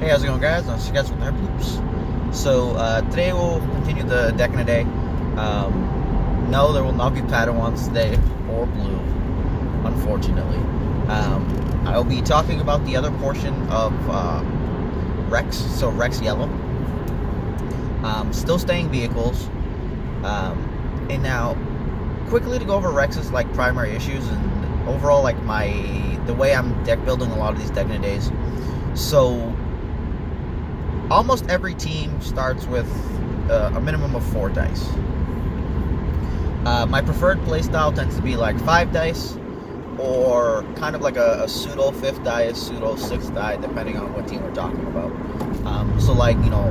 Hey, how's it going, guys? I'll see you guys with the Bloops. So, today we'll continue the deck in a day. No, there will not be Padawans today, or blue, unfortunately. I'll be talking about the other portion of Rex, so Rex Yellow. Still staying vehicles. And now, quickly to go over Rex's like primary issues and overall like the way I'm deck building a lot of these deck in a days. So, almost every team starts with a minimum of 4 dice. My preferred playstyle tends to be like 5 dice, or kind of like a pseudo 5th die, a pseudo 6th die, depending on what team we're talking about. So like, you know,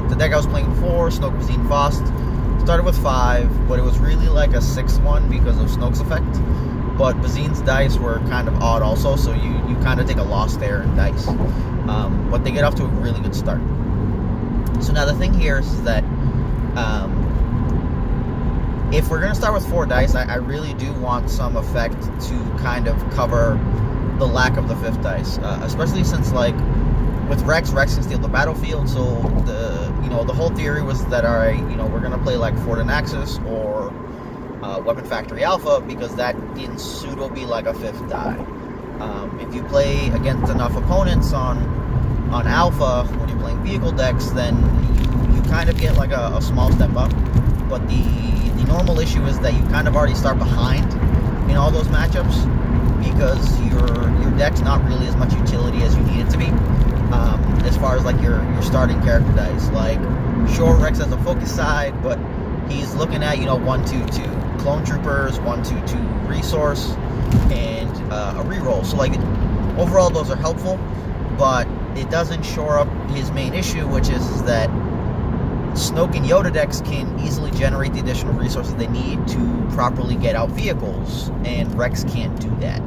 the deck I was playing before, Snoke Cuisine Faust, started with 5, but it was really like a 6th one because of Snoke's effect. But Bazine's dice were kind of odd also, so you kind of take a loss there in dice. But they get off to a really good start. So now the thing here is that if we're going to start with 4 dice, I really do want some effect to kind of cover the lack of the 5th dice. Especially since, like, with Rex can steal the battlefield, so the whole theory was that, alright, we're going to play like Fort Anaxis or Weapon Factory Alpha, because that can pseudo be like a 5th die. If you play against enough opponents on Alpha, when you're playing vehicle decks, then you kind of get like a small step up. But the normal issue is that you kind of already start behind in all those matchups, because your deck's not really as much utility as you need it to be. As far as like your starting character dice, like sure, Rex has a focus side, but he's looking at 1/2/2 clone troopers, 1/2/2 resource, and a reroll. So like overall, those are helpful, but it doesn't shore up his main issue, which is that Snoke and Yoda decks can easily generate the additional resources they need to properly get out vehicles, and Rex can't do that.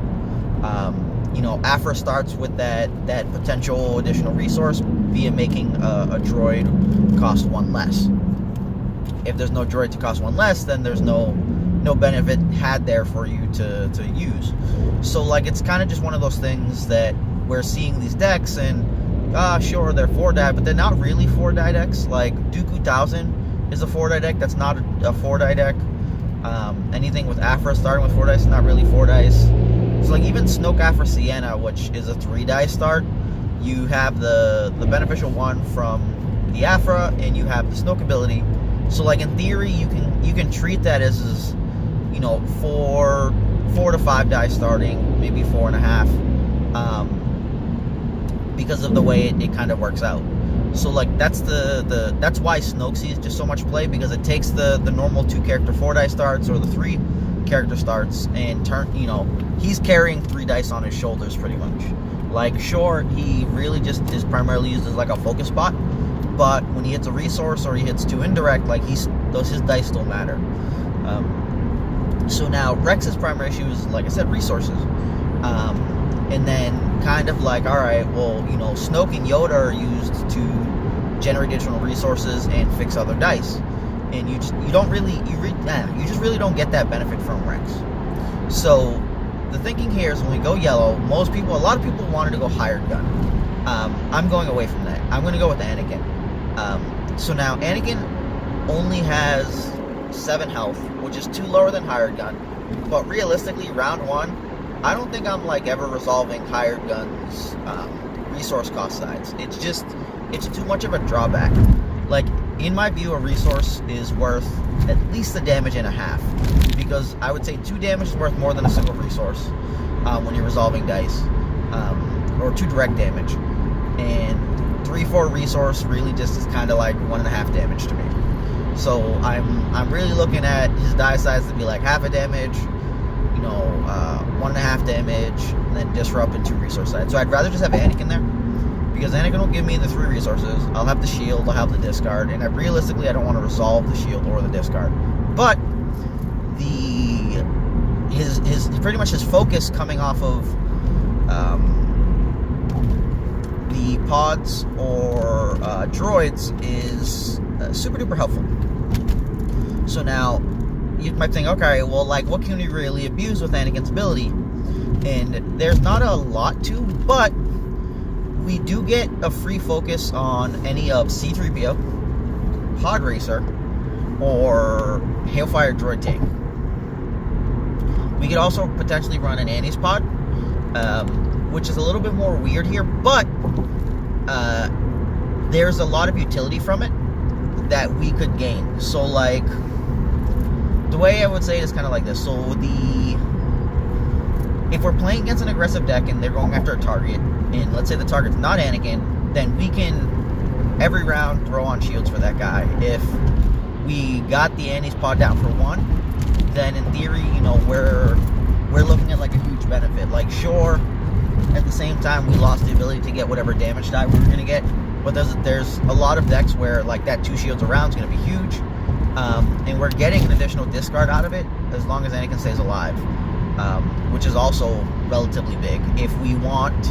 Afra starts with that potential additional resource via making a droid cost 1 less. If there's no droid to cost 1 less, then there's no benefit had there for you to use. So like it's kind of just one of those things that we're seeing these decks, and sure, they're 4 die, but they're not really 4 die decks. Like Dooku 1000 is a 4 die deck. That's not a 4 die deck. Anything with Afra starting with 4 dice is not really 4 dice. So like even Snoke Afra Sienna, which is a 3 die start, you have the beneficial one from the Afra, and you have the Snoke ability. So like in theory, you can treat that as 4 to 5 die starting, maybe 4.5. Because of the way it kind of works out. So like that's why Snoke sees just so much play, because it takes the normal 2 character 4 die starts or the 3 character starts and he's carrying 3 dice on his shoulders pretty much. Like sure, he really just is primarily used as like a focus spot, but when he hits a resource or he hits 2 indirect, like his dice still matter. So now Rex's primary issue is, like I said, resources. And then kind of like, alright, well, Snoke and Yoda are used to generate additional resources and fix other dice. And you just really don't get that benefit from Rex. So the thinking here is when we go yellow, a lot of people wanted to go hired gun. I'm going away from that. I'm going to go with Anakin. So now Anakin only has 7 health, which is 2 lower than hired gun. But realistically, round 1, I don't think I'm like ever resolving hired guns resource cost sides. It's too much of a drawback. Like in my view, a resource is worth at least a damage and a half, because I would say 2 damage is worth more than a single resource when you're resolving dice, or 2 direct damage, and 3-4 resource really just is kind of like 1.5 damage to me. So I'm really looking at his die size to be like half a damage, 1.5 damage, and then disrupt and 2 resource sides. So I'd rather just have Anakin there, because Anakin will give me the 3 resources. I'll have the shield, I'll have the discard, and realistically I don't want to resolve the shield or the discard. But his pretty much his focus coming off of the pods or droids is super duper helpful. So now you might think, okay, well, like, what can we really abuse with Anakin's ability? And there's not a lot to, but we do get a free focus on any of C-3PO, Pod Racer, or Hailfire Droid Tank. We could also potentially run an Annie's Pod, which is a little bit more weird here, but there's a lot of utility from it that we could gain. So, like, the way I would say it is kind of like this. So, if we're playing against an aggressive deck and they're going after a target, and let's say the target's not Anakin, then we can, every round, throw on shields for that guy. If we got the Annie's Pod down for 1, then in theory, you know, we're looking at like a huge benefit. Like, sure, at the same time, we lost the ability to get whatever damage die we were going to get, but there's a lot of decks where like that 2 shields around is going to be huge, and we're getting an additional discard out of it as long as Anakin stays alive, which is also relatively big. If we want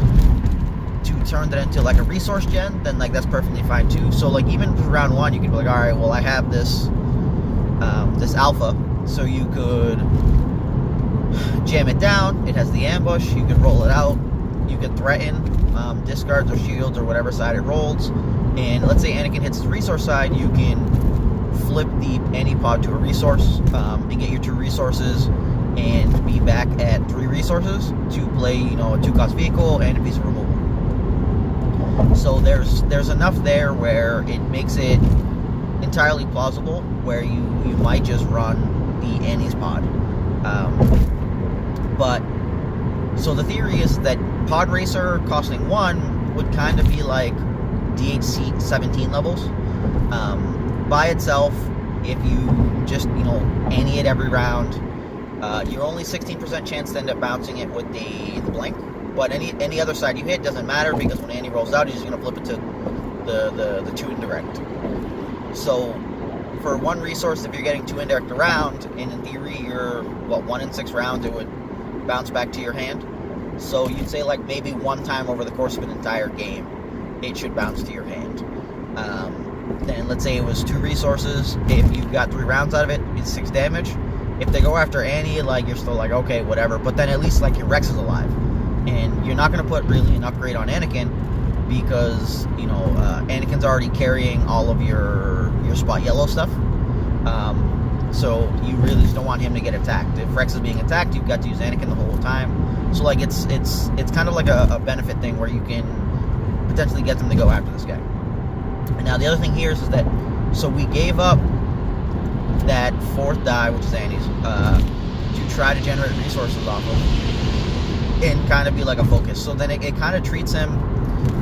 to turn that into like a resource gen, then like that's perfectly fine too. So like even for round 1, you can be like, all right, well, I have this this alpha, so you could jam it down. It has the ambush. You could roll it out. You could threaten discards or shields or whatever side it rolls. And let's say Anakin hits the resource side, you can flip the Annie Pod to a resource and get your 2 resources and be back at 3 resources to play, you know, a 2-cost vehicle and a piece of removal. So there's enough there where it makes it entirely plausible where you might just run the Annie's Pod. But so the theory is that Pod Racer costing 1 would kind of be like DHC 17 levels. By itself, if you just, you know, Annie it every round, you're only 16% chance to end up bouncing it with the blank. But any other side you hit doesn't matter, because when Annie rolls out, he's just going to flip it to the 2 indirect. So for 1 resource, if you're getting 2 indirect around, and in theory you're, 1 in 6 rounds, it would bounce back to your hand. So you'd say like maybe 1 time over the course of an entire game, it should bounce to your hand. Then let's say it was 2 resources. If you got 3 rounds out of it, it's 6 damage. If they go after Annie, like, you're still like, okay, whatever. But then at least like your Rex is alive, and you're not going to put really an upgrade on Anakin, because, you know, Anakin's already carrying all of your spot yellow stuff. So you really just don't want him to get attacked. If Rex is being attacked, you've got to use Anakin the whole time. So like it's kind of like a benefit thing where you can potentially get them to go after this guy. And now the other thing here is that, so we gave up that 4th die, which is Annie's, to try to generate resources off of, and kind of be like a focus. So then it kind of treats him,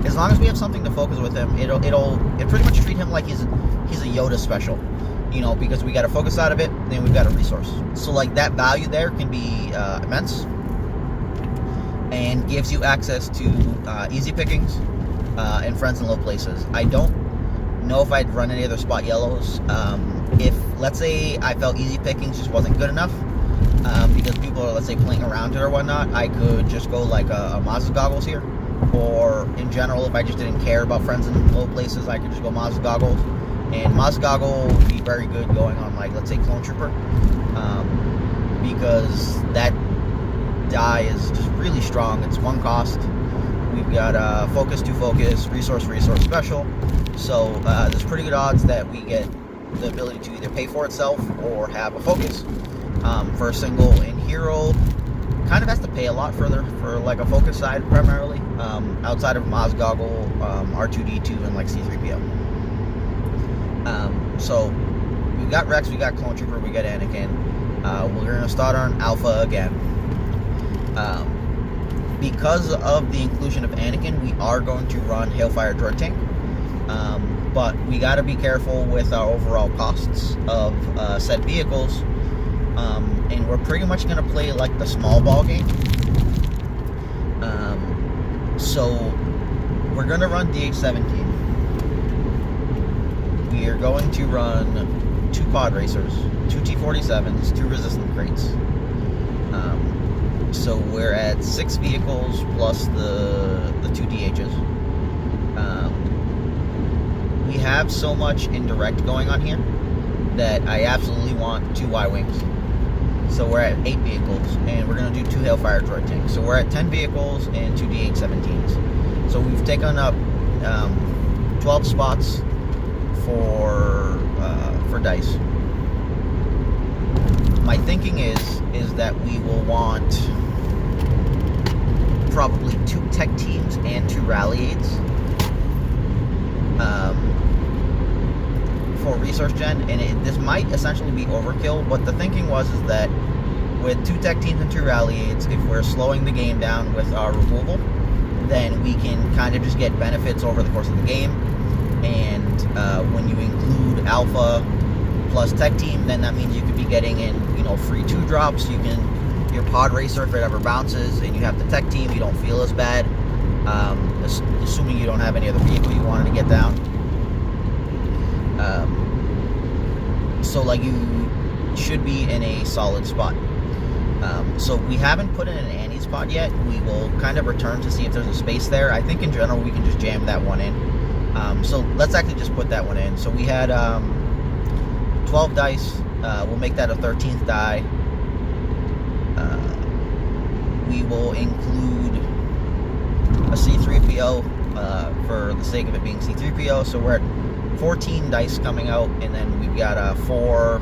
as long as we have something to focus with him, it pretty much treat him like he's a Yoda special, you know, because we got a focus out of it, then we've got a resource. So like that value there can be immense, and gives you access to easy pickings and friends in low places. I don't know if I'd run any other spot yellows. If, let's say, I felt easy pickings just wasn't good enough, because people are, let's say, playing around it or whatnot, I could just go like a Maz's Goggles here. Or in general, if I just didn't care about friends in low places, I could just go Maz's Goggles. And Maz's Goggle would be very good going on, like, let's say, Clone Trooper, because that die is just really strong. It's 1 cost. We've got focus to focus, resource special. So there's pretty good odds that we get the ability to either pay for itself or have a focus for a single. And Hero kind of has to pay a lot further for like a focus side primarily, outside of Maz Goggle, R2D2, and like C-3PO. So we've got Rex, we got Clone Trooper, we got Anakin. We're going to start on Alpha again. Because of the inclusion of Anakin, we are going to run Hailfire Droid Tank. But we got to be careful with our overall costs of said vehicles. And we're pretty much going to play like the small ball game. So we're going to run DH-17. We are going to run 2 Pod Racers, 2 T-47s, 2 Resistant Crates. So we're at 6 vehicles plus the 2 DHs. We have so much indirect going on here that I absolutely want 2 Y-Wings. So we're at 8 vehicles, and we're going to do 2 Hailfire Droid Tanks. So we're at 10 vehicles and 2 DH-17s. So we've taken up 12 spots for dice. My thinking is that we will want probably 2 tech teams and 2 rally aids for resource gen, and this might essentially be overkill, but the thinking was is that with 2 tech teams and 2 rally aids, if we're slowing the game down with our removal, then we can kind of just get benefits over the course of the game. And when you include alpha plus tech team, then that means you could be getting in, free 2 drops. You can, your pod racer, if it ever bounces and you have the tech team, you don't feel as bad, assuming you don't have any other vehicle you wanted to get down. So like you should be in a solid spot. So we haven't put in an Annie's pod yet. We will kind of return to see if there's a space there. I think in general we can just jam that one in. So let's actually just put that one in. So we had 12 dice. We'll make that a 13th die. We will include a C3PO for the sake of it being C3PO. So we're at 14 dice coming out, and then we've got 4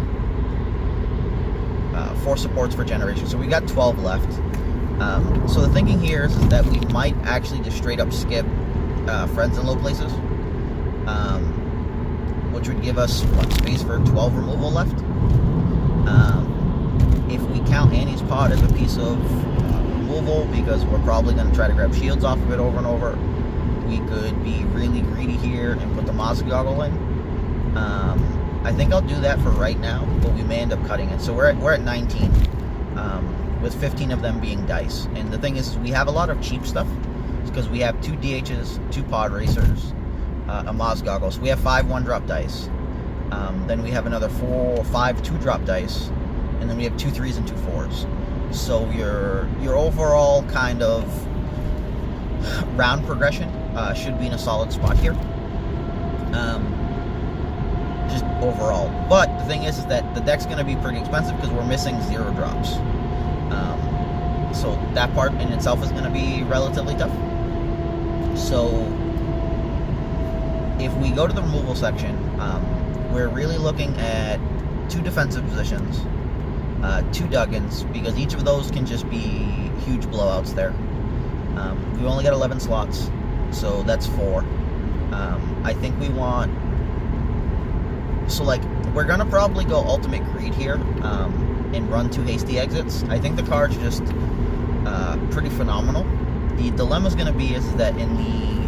supports for generation. So we got 12 left. So the thinking here is that we might actually just straight up skip friends in low places, which would give us space for 12 removal left. If we count Annie's pod as a piece of removal, because we're probably going to try to grab shields off of it over and over, we could be really greedy here and put the Maz goggle in. I think I'll do that for right now, but we may end up cutting it. So we're at 19, with 15 of them being dice. And the thing is we have a lot of cheap stuff, because we have 2 DHs, 2 pod racers, a Maz goggle. So we have 5 1-drop dice. Then we have another 4 or 5 2-drop dice, and then we have 2 3s and 2 4s. So your overall kind of round progression should be in a solid spot here. Just overall. But the thing is that the deck's going to be pretty expensive because we're missing 0 drops. So that part in itself is going to be relatively tough. So if we go to the removal section, we're really looking at 2 defensive positions, 2 Duggins, because each of those can just be huge blowouts there. We only got 11 slots, so that's 4. I think we want... So, like, we're going to probably go Ultimate Greed here and run 2 hasty exits. I think the card's just pretty phenomenal. The dilemma is going to be is that in the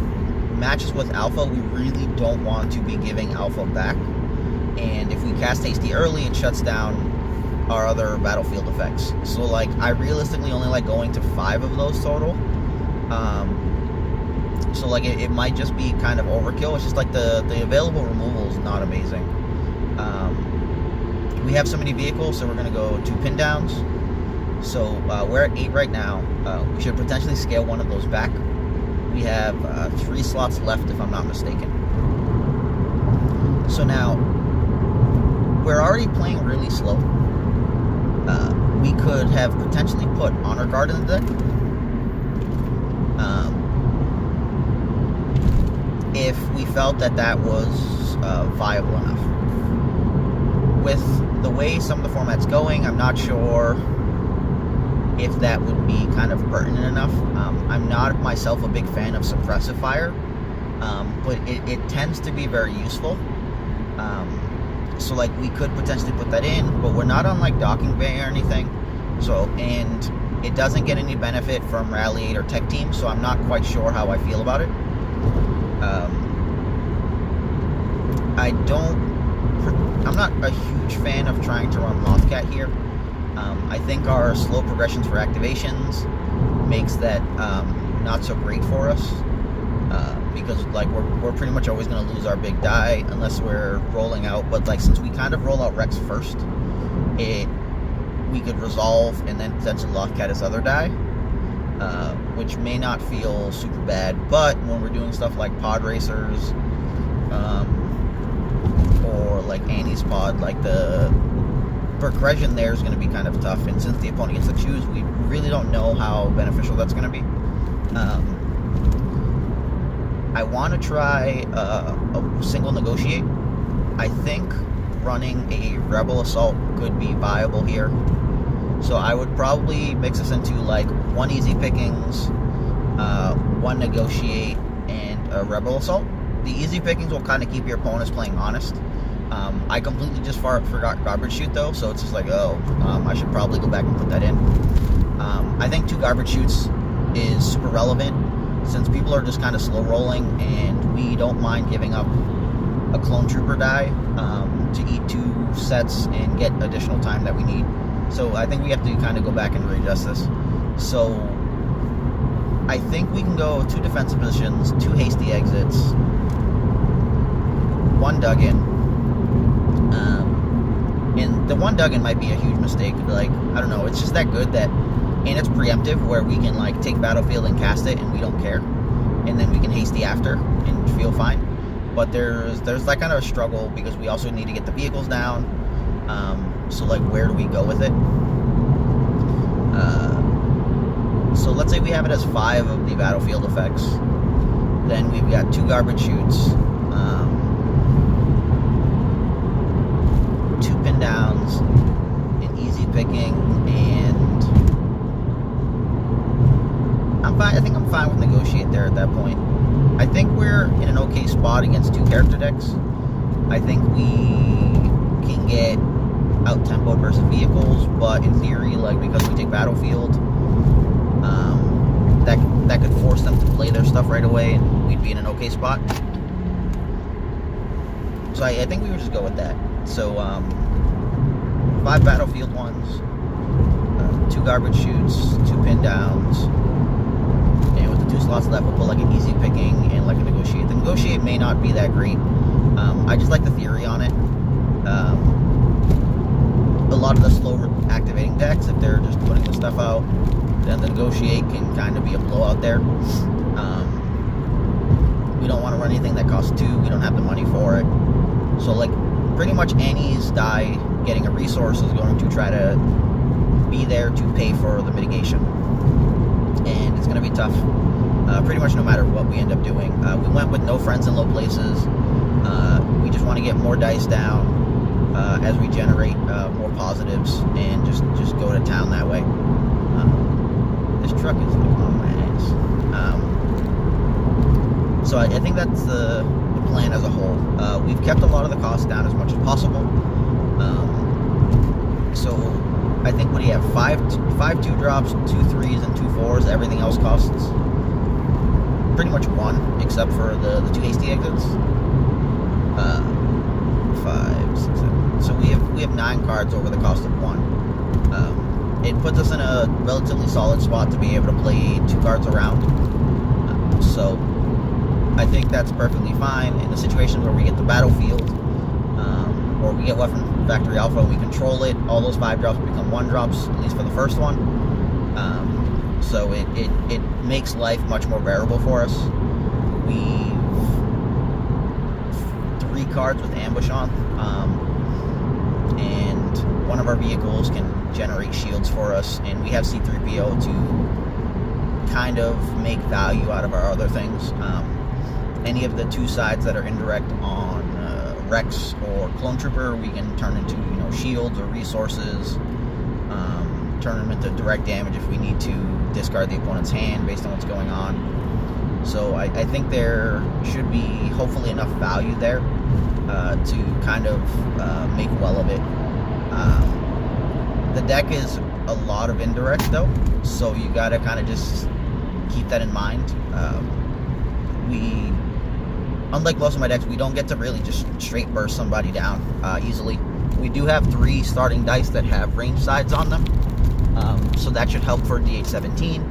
matches with Alpha, we really don't want to be giving Alpha back. And if we cast hasty early, it shuts down our other battlefield effects. So, like, I realistically only like going to 5 of those total. So, like, it might just be kind of overkill. It's just like the available removal is not amazing. We have so many vehicles, so we're going to go 2 pin downs. So we're at 8 right now. We should potentially scale one of those back. We have 3 slots left, if I'm not mistaken. So now, we're already playing really slow. We could have potentially put Honor Guard in the deck. If we felt that that was viable enough. With the way some of the format's going, I'm not sure if that would be kind of pertinent enough. I'm not myself a big fan of suppressive fire, but it tends to be very useful. So like we could potentially put that in, but we're not on like docking bay or anything. So, and it doesn't get any benefit from Rally 8 or Tech Team, so I'm not quite sure how I feel about it. I'm not a huge fan of trying to run Mothcat here. I think our slow progressions for activations makes that not so great for us, because like we're pretty much always going to lose our big die unless we're rolling out. But like since we kind of roll out Rex first, we could resolve and then potentially Mothcat his other die, which may not feel super bad. But when we're doing stuff like pod racers, or like Annie's pod, like the progression there is going to be kind of tough, and since the opponent gets to choose, we really don't know how beneficial that's going to be. I want to try a single negotiate. I think running a Rebel Assault could be viable here. So I would probably mix this into like one easy pickings, one negotiate, and a Rebel Assault. The easy pickings will kind of keep your opponents playing honest. I completely just forgot garbage chute though, so it's just like, I should probably go back and put that in. I think 2 garbage chutes is super relevant since people are just kind of slow rolling, and we don't mind giving up a clone trooper die to eat 2 sets and get additional time that we need. So I think we have to kind of go back and readjust this. So I think we can go 2 defensive positions, 2 hasty exits, 1 dug-in. And the 1 dug-in might be a huge mistake. Like, I don't know, it's just that good that, and it's preemptive where we can like take battlefield and cast it and we don't care. And then we can hasty after and feel fine. But there's that kind of a struggle because we also need to get the vehicles down. So like, where do we go with it? So let's say we have it as 5 of the battlefield effects. Then we've got 2 garbage chutes, 2 pin downs, an easy picking, and I think I'm fine with negotiate there at that point. I think we're in an okay spot against 2 character decks. I think we can get out-tempoed versus vehicles, but in theory, like, because we take battlefield, that could force them to play their stuff right away, and we'd be in an okay spot. So I think we would just go with that. So 5 battlefield ones, 2 garbage chutes, 2 pin downs, and with the 2 slots left, we'll put like an easy picking and like a negotiate. The negotiate may not be that great. I just like the theory on it. A lot of the slow activating decks, if they're just putting the stuff out, then the negotiate can kind of be a blowout there. We don't want to run anything that costs 2. We don't have the money for it. So like, pretty much Annie's die getting a resource is going to try to be there to pay for the mitigation. And it's going to be tough, pretty much no matter what we end up doing. We went with no friends in low places. We just want to get more dice down as we generate more positives and just go to town that way. This truck is like on my ass. So I think that's the plan as a whole. We've kept a lot of the costs down as much as possible. So I think, what do you have? 5 2 drops, 2 3s, and 2 4s. Everything else costs pretty much 1, except for the 2 hasty exits. 5, 6, 7. So we have 9 cards over the cost of 1. It puts us in a relatively solid spot to be able to play 2 cards around. So I think that's perfectly fine in a situation where we get the battlefield, or we get weapon factory alpha and we control it. All those 5 drops become 1 drops, at least for the first one. So it makes life much more bearable for us. We've 3 cards with ambush on, and one of our vehicles can generate shields for us, and we have C3PO to kind of make value out of our other things. Any of the 2 sides that are indirect on Rex or Clone Trooper, we can turn into shields or resources, turn them into direct damage if we need to discard the opponent's hand based on what's going on. So I think there should be hopefully enough value there to kind of make well of it. The deck is a lot of indirects though, so you gotta kind of just keep that in mind. Unlike most of my decks, we don't get to really just straight burst somebody down easily. We do have 3 starting dice that have range sides on them, so that should help for DH17.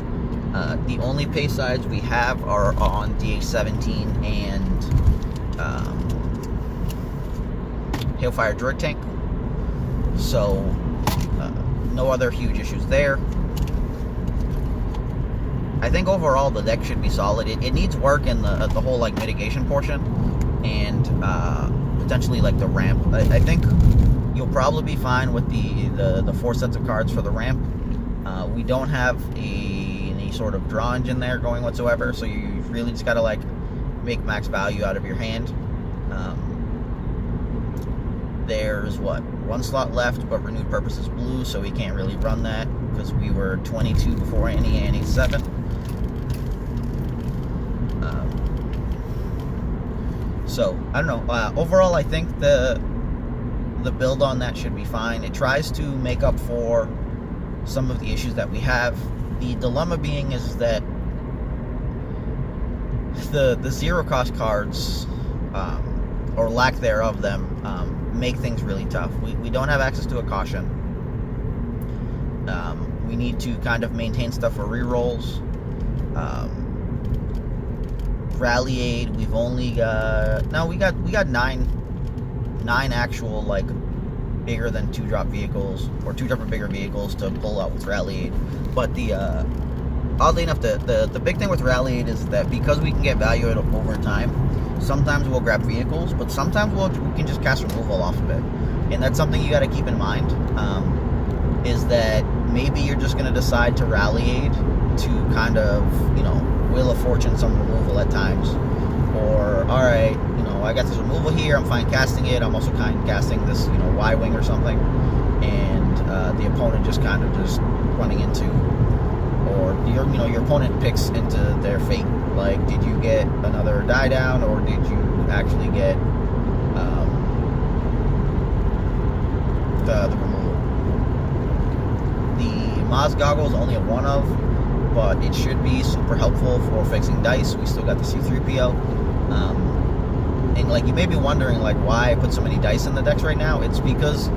The only pace sides we have are on DH17 and Hailfire Droid Tank, so no other huge issues there. I think overall the deck should be solid. It needs work in the whole like mitigation portion and potentially like the ramp. I think you'll probably be fine with the 4 sets of cards for the ramp. We don't have any sort of draw engine there going whatsoever, so you really just gotta like make max value out of your hand. There's one slot left, but renewed purpose is blue, so we can't really run that because we were 22 before any 7. So I don't know. Overall, I think the build on that should be fine. It tries to make up for some of the issues that we have. The dilemma being is that the zero cost cards, or lack thereof them, make things really tough. We don't have access to a caution. We need to kind of maintain stuff for rerolls. Rally aid, we've only got we got nine actual, like, bigger than 2-drop vehicles, or 2-drop or bigger vehicles to pull out with rally aid. But oddly enough, the big thing with rally aid is that because we can get value over time, sometimes we'll grab vehicles, but sometimes we can just cast removal off of it. And that's something you got to keep in mind, is that maybe you're just going to decide to rally aid to kind of, Wheel of Fortune some removal at times. Or, alright, I got this removal here, I'm fine casting it, I'm also kind of casting this, Y-wing or something, and the opponent just kind of running into, or your opponent picks into their fate. Like, did you get another die down, or did you actually get the removal? The Maz goggles only a 1 of, but it should be super helpful for fixing dice. We still got the C3PO. And, like, you may be wondering, like, why I put so many dice in the decks right now. It's because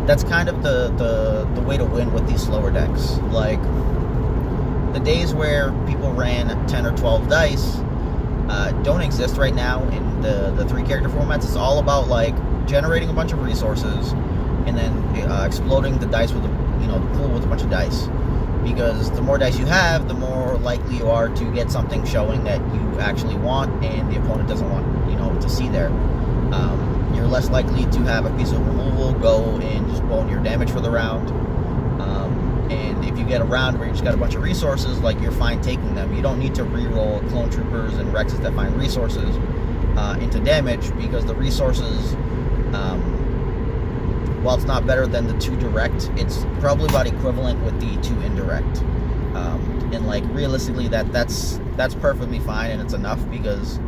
that's kind of the way to win with these slower decks. Like, the days where people ran 10 or 12 dice don't exist right now in the 3-character formats. It's all about, like, generating a bunch of resources and then exploding the dice with the pool with a bunch of dice. Because the more dice you have, the more likely you are to get something showing that you actually want and the opponent doesn't want, to see there. You're less likely to have a piece of removal go and just bone your damage for the round. And if you get a round where you just got a bunch of resources, like, you're fine taking them. You don't need to reroll clone troopers and Rexes that find resources into damage, because the resources, while it's not better than the 2 direct, it's probably about equivalent with the 2 indirect. And, like, realistically, that's perfectly fine, and it's enough, because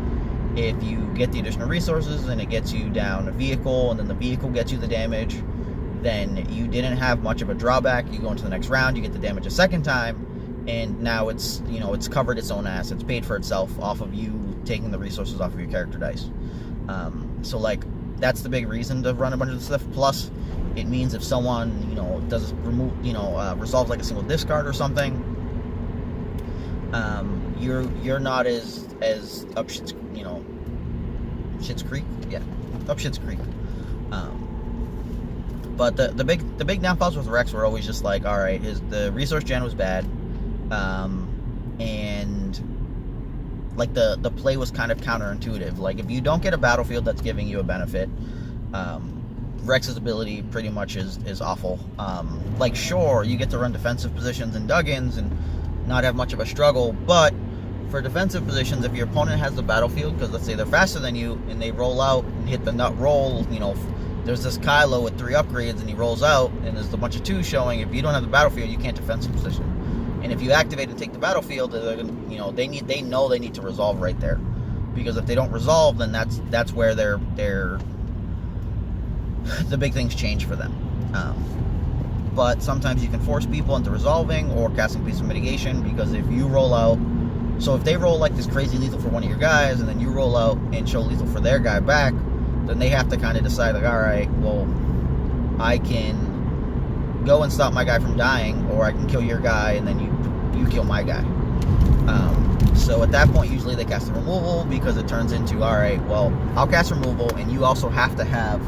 if you get the additional resources and it gets you down a vehicle, and then the vehicle gets you the damage, then you didn't have much of a drawback. You go into the next round, you get the damage a second time, and now it's it's covered its own ass. It's paid for itself off of you taking the resources off of your character dice. So, like, that's the big reason to run a bunch of stuff. Plus, it means if someone does resolves like a single discard or something, you're not as up Shit's Creek, up Shit's Creek. But the big downfalls with Rex were always just like, all right, the resource gen was bad, and, like, the play was kind of counterintuitive. Like, if you don't get a battlefield that's giving you a benefit, Rex's ability pretty much is awful. Like, sure, you get to run defensive positions and dug-ins and not have much of a struggle, but for defensive positions, if your opponent has the battlefield, because let's say they're faster than you and they roll out and hit the nut roll, there's this Kylo with 3 upgrades and he rolls out and there's a bunch of 2 showing. If you don't have the battlefield, you can't defensive position. And if you activate and take the battlefield, they're gonna, they know they need to resolve right there, because if they don't resolve, then that's where the big things change for them. But sometimes you can force people into resolving or casting piece of mitigation, because if you roll out, so if they roll like this crazy lethal for one of your guys and then you roll out and show lethal for their guy back, then they have to kind of decide, like, all right, well, I can go and stop my guy from dying, or I can kill your guy and then you kill my guy. So at that point, usually they cast the removal, because it turns into, all right, well, I'll cast removal and you also have to have,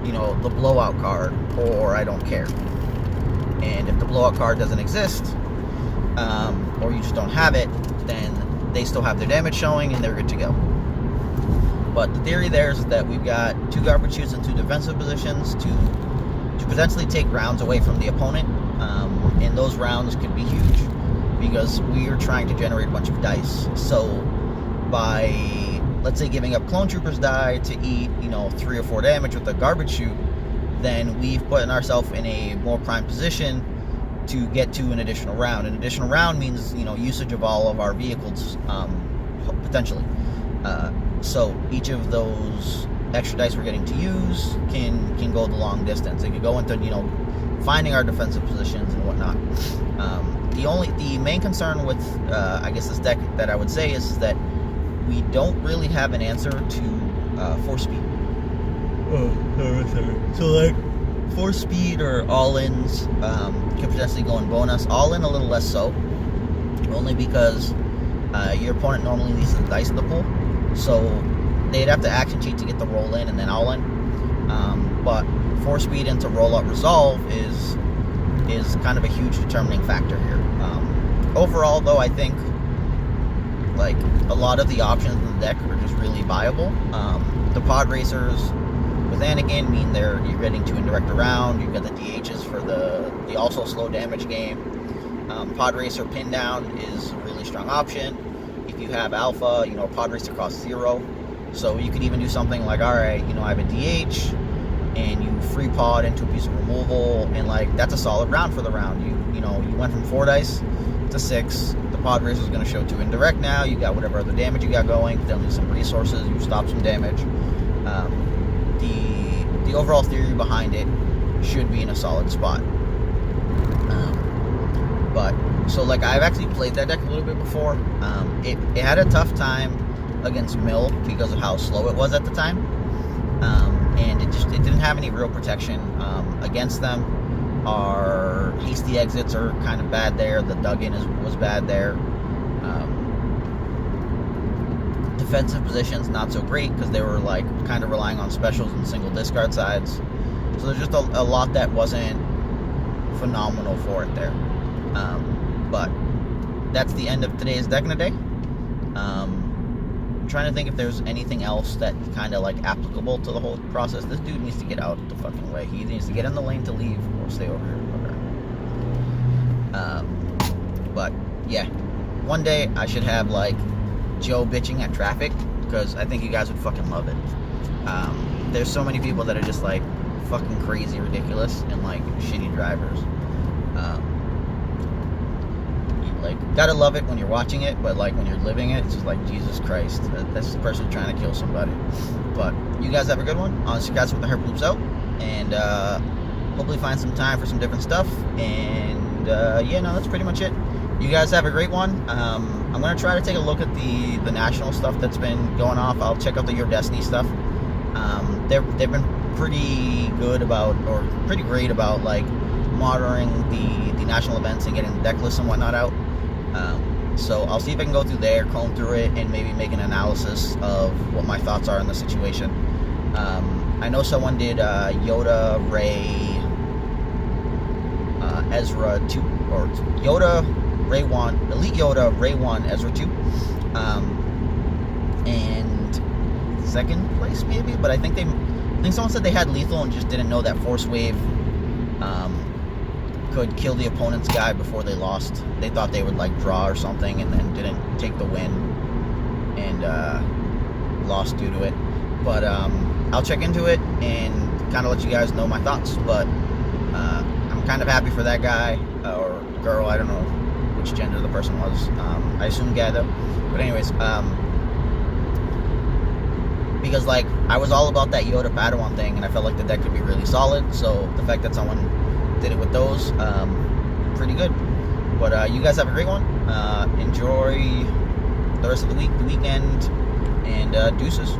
the blowout card, or I don't care. And if the blowout card doesn't exist, or you just don't have it, then they still have their damage showing and they're good to go. But the theory there is that we've got 2 garbage chutes and 2 defensive positions to potentially take rounds away from the opponent, and those rounds could be huge, because we are trying to generate a bunch of dice. So by let's say giving up clone troopers die to eat, 3 or 4 damage with a garbage chute, then we've put ourselves in a more prime position to get to an additional round. An additional round means, usage of all of our vehicles, potentially. So each of those extra dice we're getting to use can go the long distance. It could go into, finding our defensive positions and whatnot. The main concern with, I guess, this deck that I would say is that we don't really have an answer to force speed. So like force speed or all-ins can potentially go in bonus. All-in a little less so, only because your opponent normally needs the dice in the pool, so they'd have to action cheat to get the roll in and then all-in. But force speed into roll-out resolve is kind of a huge determining factor here. Overall, though, I think like a lot of the options in the deck are just really viable. The pod racers with Anakin mean you're getting 2 indirect around. You've got the DHs for the also slow damage game. Pod racer pin down is a really strong option. If you have alpha, pod racer costs 0, so you could even do something like, all right, I have a DH and you free pod into a piece of removal, and like that's a solid round for the round. You went from 4 dice to 6. The pod racer is going to show 2 indirect now. You got whatever other damage you got going. They'll need some resources. You stop some damage. The overall theory behind it should be in a solid spot. But so like I've actually played that deck a little bit before. It had a tough time against Mill because of how slow it was at the time, and it didn't have any real protection against them. Our hasty exits are kind of bad there. The dug-in was bad there. Defensive positions not so great because they were like kind of relying on specials and single discard sides. So there's just a lot that wasn't phenomenal for it there. But that's the end of today's deck in a day. I'm trying to think if there's anything else that kind of like applicable to the whole process. This dude needs to get out the fucking way. He needs to get in the lane to leave or stay over here. But yeah, one day I should have like Joe bitching at traffic, because I think you guys would fucking love it. There's so many people that are just like fucking crazy ridiculous and like shitty drivers. Like, gotta love it when you're watching it, but like when you're living it, it's just like, Jesus Christ, that's the person trying to kill somebody. But you guys have a good one. I'll see you guys with the Herp Loops out, and hopefully find some time for some different stuff. And yeah, no, that's pretty much it. You guys have a great one. I'm gonna try to take a look at the national stuff that's been going off. I'll check out the Your Destiny stuff. They've been pretty good about, or pretty great about, like monitoring the national events and getting the deck lists and whatnot out. So I'll see if I can go through there, comb through it, and maybe make an analysis of what my thoughts are in the situation. I know someone did Yoda, Rey, Ezra 2, or Yoda, Rey 1, Elite Yoda, Rey 1, Ezra 2, and second place maybe, but I think someone said they had lethal and just didn't know that Force Wave could kill the opponent's guy before they lost. They thought they would like draw or something, and then didn't take the win and lost due to it. But I'll check into it and kind of let you guys know my thoughts. But I'm kind of happy for that guy or girl. I don't know which gender the person was. I assume guy though. But anyways, because like I was all about that Yoda Padawan thing, and I felt like the deck could be really solid. So the fact that someone did it with those, pretty good. But you guys have a great one. Enjoy the rest of the week, the weekend, and deuces.